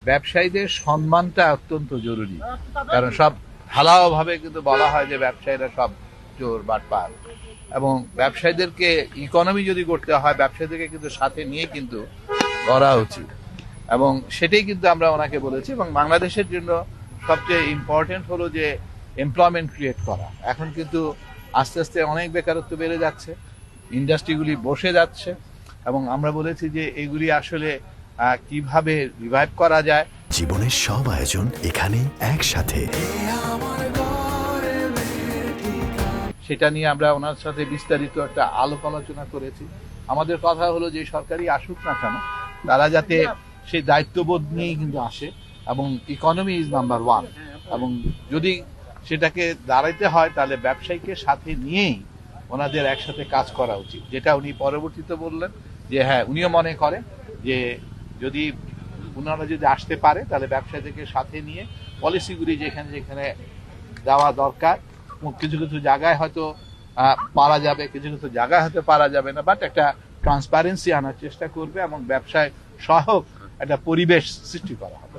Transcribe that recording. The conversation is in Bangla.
ব্যবসায়ীদের সম্মানটা অত্যন্ত জরুরি, কারণ সব ঢালাওভাবে কিন্তু বলা হয় যে ব্যবসায়ীরা সব চোর বাটপার, এবং ব্যবসায়ীদেরকে ইকোনমি যদি করতে হয় ব্যবসায়ীদেরকে কিন্তু সাথে নিয়ে কিন্তু করা উচিত, এবং সেটাই কিন্তু আমরা ওনাকে বলেছি। এবং বাংলাদেশের জন্য সবচেয়ে ইম্পর্টেন্ট হলো যে এমপ্লয়মেন্ট ক্রিয়েট করা। এখন কিন্তু আস্তে আস্তে অনেক বেকারত্ব বেড়ে যাচ্ছে, ইন্ডাস্ট্রিগুলি বসে যাচ্ছে, এবং আমরা বলেছি যে এগুলি আসলে কিভাবে রিভাইভ করা যায়। জীবনের সব আয়োজন এখানে একসাথে, সেটা নিয়ে আমরা ওনার সাথে বিস্তারিত একটা আলাপ আলোচনা করেছি। আমাদের কথা হলো যে সরকারি আসুক না কেন, তারা যাতে সেই দায়িত্ববোধ নিয়েই কিন্তু আসে, এবং ইকোনমি ইজ নাম্বার ওয়ান, এবং যদি সেটাকে দাঁড়াইতে হয় তাহলে ব্যবসায়ীকে সাথে নিয়েই ওনাদের একসাথে কাজ করা উচিত, যেটা উনি পরবর্তীতে বললেন যে হ্যাঁ, উনিও মনে করেন যে যদি ওনারা যদি আসতে পারে তাহলে ব্যবসায়ীদেরকে সাথে নিয়ে পলিসিগুলি যেখানে যেখানে দেওয়া দরকার, কিছু কিছু জায়গায় হয়তো পারা যাবে, কিছু কিছু জায়গায় হয়তো পারা যাবে না, বাট একটা ট্রান্সপারেন্সি আনার চেষ্টা করবে এবং ব্যবসায় সহায়ক একটা পরিবেশ সৃষ্টি করা হবে।